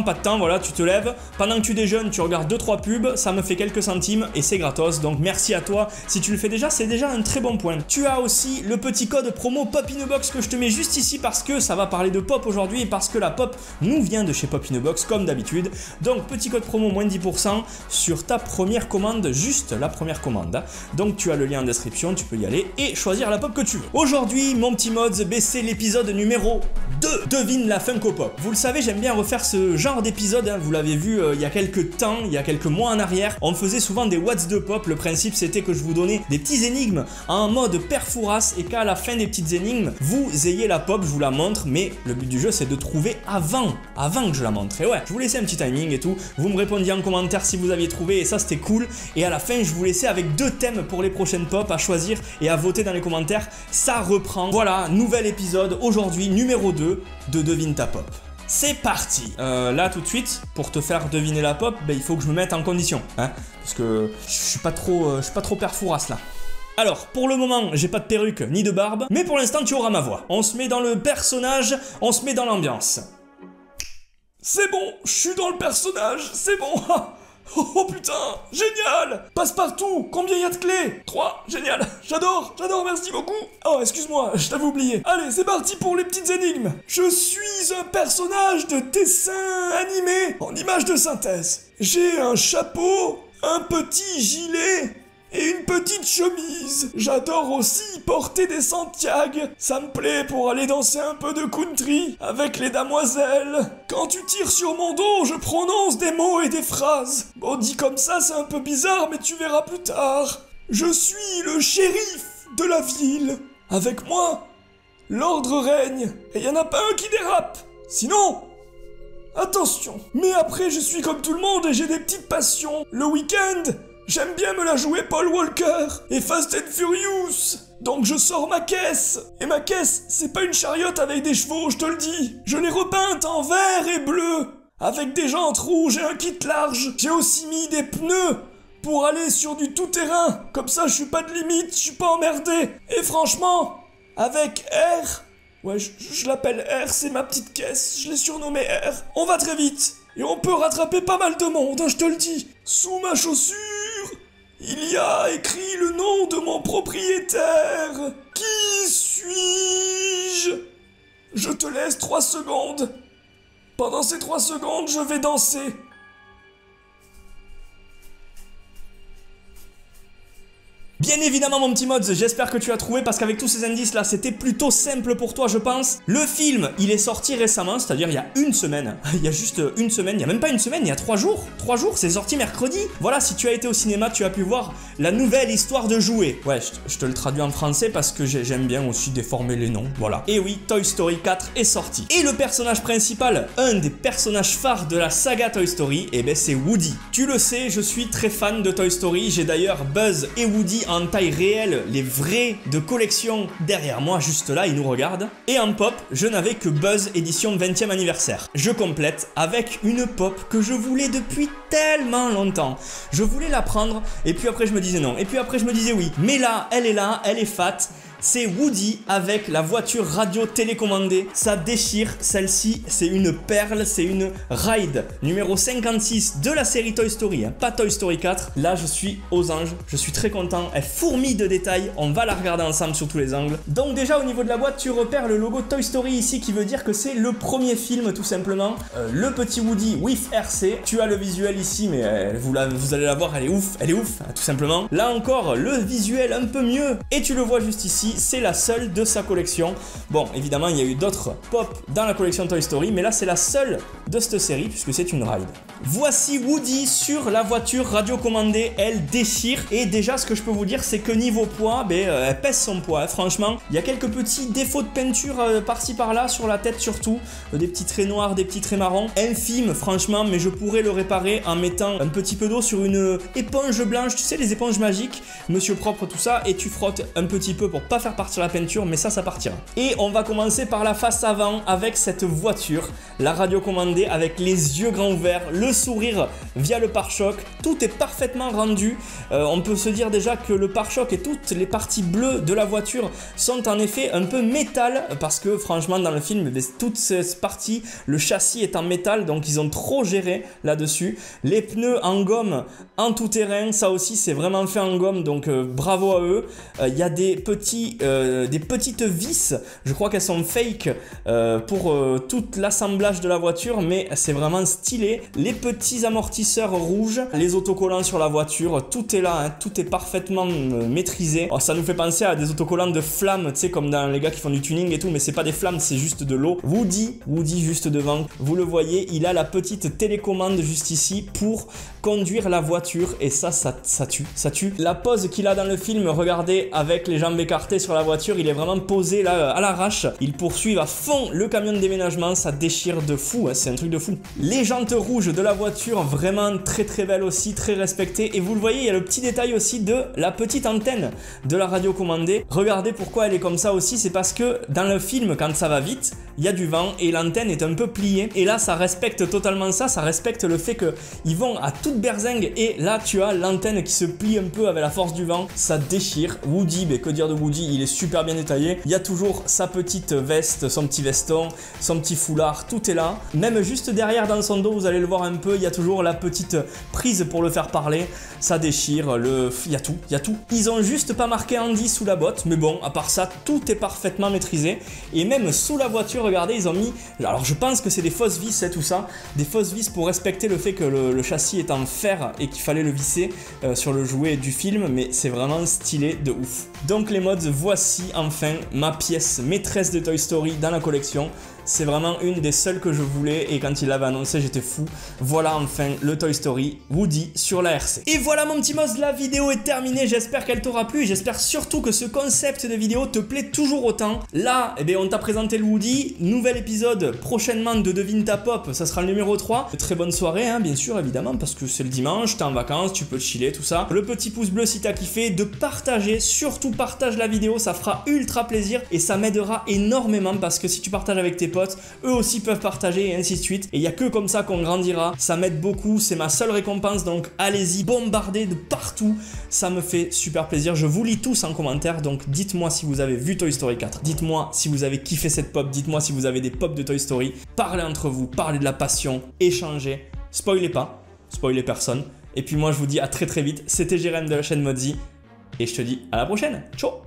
Pas de temps, voilà, tu te lèves, pendant que tu déjeunes, tu regardes 2-3 pubs, ça me fait quelques centimes et c'est gratos, donc merci à toi. Si tu le fais déjà, c'est déjà un très bon point. Tu as aussi le petit code promo Pop in a Box que je te mets juste ici parce que ça va parler de pop aujourd'hui et parce que la pop nous vient de chez Pop in a Box comme d'habitude. Donc petit code promo moins 10% sur ta première commande, juste la première commande. Donc tu as le lien en description, tu peux y aller et choisir la pop que tu veux. Aujourd'hui, mon petit mods, c'est l'épisode numéro 2. Devine la Funko Pop. Vous le savez, j'aime bien refaire ce genre d'épisode, hein. Vous l'avez vu il y a quelques temps, il y a quelques mois en arrière, on faisait souvent des What's the Pop. Le principe c'était que je vous donnais des petits énigmes en mode perfourasse et qu'à la fin des petites énigmes, vous ayez la pop, je vous la montre, mais le but du jeu c'est de trouver avant que je la montre. Et ouais, je vous laissais un petit timing et tout, vous me répondiez en commentaire si vous aviez trouvé et ça c'était cool. Et à la fin, je vous laissais avec 2 thèmes pour les prochaines pop à choisir et à voter dans les commentaires. Ça reprend. Voilà, nouvel épisode aujourd'hui, numéro 2 de Devine ta pop. C'est parti. Là tout de suite, pour te faire deviner la pop, il faut que je me mette en condition, hein, parce que je suis pas trop perfourasse là. Alors, pour le moment, j'ai pas de perruque ni de barbe, mais pour l'instant tu auras ma voix. On se met dans le personnage, on se met dans l'ambiance. C'est bon, je suis dans le personnage, c'est bon. Oh putain, génial! Passe-partout, combien y a de clés? 3, génial, j'adore, merci beaucoup. Oh, excuse-moi, je t'avais oublié. Allez, c'est parti pour les petites énigmes. Je suis un personnage de dessin animé en image de synthèse. J'ai un chapeau, un petit gilet et une petite chemise. J'adore aussi porter des Santiago. Ça me plaît pour aller danser un peu de country avec les damoiselles. Quand tu tires sur mon dos, je prononce des mots et des phrases. Bon, dit comme ça, c'est un peu bizarre, mais tu verras plus tard. Je suis le shérif de la ville. Avec moi, l'ordre règne et y en a pas un qui dérape. Sinon, attention. Mais après, je suis comme tout le monde et j'ai des petites passions. Le week-end, j'aime bien me la jouer Paul Walker et Fast and Furious. Donc je sors ma caisse. Et ma caisse, c'est pas une chariote avec des chevaux, je te le dis. Je l'ai repeinte en vert et bleu, avec des jantes rouges et un kit large. J'ai aussi mis des pneus pour aller sur du tout-terrain. Comme ça, je suis pas de limite, je suis pas emmerdé. Et franchement, avec R... Ouais, je l'appelle R, c'est ma petite caisse. Je l'ai surnommée R. On va très vite. Et on peut rattraper pas mal de monde, hein, je te le dis. Sous ma chaussure, il y a écrit le nom de mon propriétaire. Qui suis-je? Je te laisse 3 secondes. Pendant ces 3 secondes, je vais danser. Bien évidemment mon petit mods, j'espère que tu as trouvé parce qu'avec tous ces indices là c'était plutôt simple pour toi je pense. Le film il est sorti récemment, c'est-à-dire il y a une semaine, il y a juste une semaine, il n'y a même pas une semaine, il y a 3 jours. 3 jours, c'est sorti mercredi. Voilà, si tu as été au cinéma tu as pu voir la nouvelle histoire de jouets. Ouais, je te le traduis en français parce que j'aime bien aussi déformer les noms, voilà. Et oui, Toy Story 4 est sorti. Et le personnage principal, un des personnages phares de la saga Toy Story, et c'est Woody. Tu le sais, je suis très fan de Toy Story, j'ai d'ailleurs Buzz et Woody en taille réelle, les vrais de collection derrière moi, juste là, ils nous regardent. Et en pop, je n'avais que Buzz édition 20e anniversaire. Je complète avec une pop que je voulais depuis tellement longtemps. Je voulais la prendre, et puis après je me disais non, et puis après je me disais oui. Mais là, elle est fat. C'est Woody avec la voiture radio télécommandée. Ça déchire, celle-ci, c'est une perle, c'est une ride numéro 56 de la série Toy Story, hein, pas Toy Story 4. Là, je suis aux anges, je suis très content. Elle fourmille de détails, on va la regarder ensemble sur tous les angles. Donc déjà, au niveau de la boîte, tu repères le logo Toy Story ici qui veut dire que c'est le premier film tout simplement. Le petit Woody with RC. Tu as le visuel ici, mais vous allez la voir, elle est ouf, hein, tout simplement. Là encore, le visuel un peu mieux. Et tu le vois juste ici. C'est la seule de sa collection. Bon, évidemment, il y a eu d'autres pop dans la collection Toy Story, mais là, c'est la seule de cette série, puisque c'est une ride. Voici Woody sur la voiture radiocommandée. Elle déchire. Et déjà, ce que je peux vous dire, c'est que niveau poids, elle pèse son poids. Hein. Franchement, il y a quelques petits défauts de peinture par-ci par-là, sur la tête surtout. Des petits traits noirs, des petits traits marrons. Infime, franchement, mais je pourrais le réparer en mettant un petit peu d'eau sur une éponge blanche. Tu sais, les éponges magiques, Monsieur Propre, tout ça. Et tu frottes un petit peu pour pas pas faire partir la peinture, mais ça partira. Et on va commencer par la face avant avec cette voiture, la radiocommandée avec les yeux grands ouverts, le sourire via le pare-choc, tout est parfaitement rendu. On peut se dire déjà que le pare-choc et toutes les parties bleues de la voiture sont en effet un peu métal, parce que franchement dans le film, toutes ces parties, le châssis est en métal, donc ils ont trop géré là-dessus. Les pneus en gomme en tout terrain, ça aussi c'est vraiment fait en gomme, donc bravo à eux. Il y a des petites vis, je crois qu'elles sont fake pour tout l'assemblage de la voiture, mais c'est vraiment stylé. Les petits amortisseurs rouges, les autocollants sur la voiture, tout est là, hein, tout est parfaitement maîtrisé. Alors, ça nous fait penser à des autocollants de flammes, tu sais, comme dans les gars qui font du tuning et tout, mais c'est pas des flammes, c'est juste de l'eau. Woody juste devant, vous le voyez, il a la petite télécommande juste ici pour conduire la voiture, et ça tue. La pose qu'il a dans le film, regardez, avec les jambes écartées sur la voiture, il est vraiment posé là à l'arrache. Il poursuit à fond le camion de déménagement, ça déchire de fou, hein, c'est un truc de fou. Les jantes rouges de la voiture, vraiment très belles aussi, très respectées. Et vous le voyez, il y a le petit détail aussi de la petite antenne de la radio commandée. Regardez pourquoi elle est comme ça aussi, c'est parce que dans le film, quand ça va vite, il y a du vent et l'antenne est un peu pliée. Et là, ça respecte totalement ça respecte le fait qu'ils vont à toute berzingue, et là, tu as l'antenne qui se plie un peu avec la force du vent, ça déchire. Woody, que dire de Woody, il est super bien détaillé. Il y a toujours sa petite veste, son petit veston, son petit foulard, tout est là. Même juste derrière dans son dos, vous allez le voir un peu, il y a toujours la petite prise pour le faire parler. Ça déchire, il y a tout. Ils ont juste pas marqué Andy sous la botte, mais bon, à part ça, tout est parfaitement maîtrisé. Et même sous la voiture, regardez, ils ont mis, alors je pense que c'est des fausses vis, tout ça, des fausses vis pour respecter le fait que le châssis est en fer et qu'il fallait le visser sur le jouet du film, mais c'est vraiment stylé de ouf. Donc les mods, voici enfin ma pièce maîtresse de Toy Story dans la collection. C'est vraiment une des seules que je voulais, et quand il l'avait annoncé, j'étais fou. Voilà enfin le Toy Story Woody sur la RC. Et voilà mon petit Moz, la vidéo est terminée. J'espère qu'elle t'aura plu, et j'espère surtout que ce concept de vidéo te plaît toujours autant. Là, on t'a présenté le Woody. Nouvel épisode prochainement de Devine ta Pop, ça sera le numéro 3. Très bonne soirée, hein, bien sûr, évidemment, parce que c'est le dimanche, t'es en vacances, tu peux chiller, tout ça. Le petit pouce bleu si t'as kiffé, de partager, surtout partage la vidéo, ça fera ultra plaisir et ça m'aidera énormément, parce que si tu partages avec tes potes, eux aussi peuvent partager, et ainsi de suite. Et il n'y a que comme ça qu'on grandira. Ça m'aide beaucoup, c'est ma seule récompense, donc allez-y, bombardez de partout. Ça me fait super plaisir. Je vous lis tous en commentaire, donc dites-moi si vous avez vu Toy Story 4. Dites-moi si vous avez kiffé cette pop. Dites-moi si vous avez des pops de Toy Story. Parlez entre vous, parlez de la passion, échangez. Spoilez pas, spoilez personne. Et puis moi je vous dis à très vite. C'était Jérém de la chaîne Modzy, et je te dis à la prochaine. Ciao.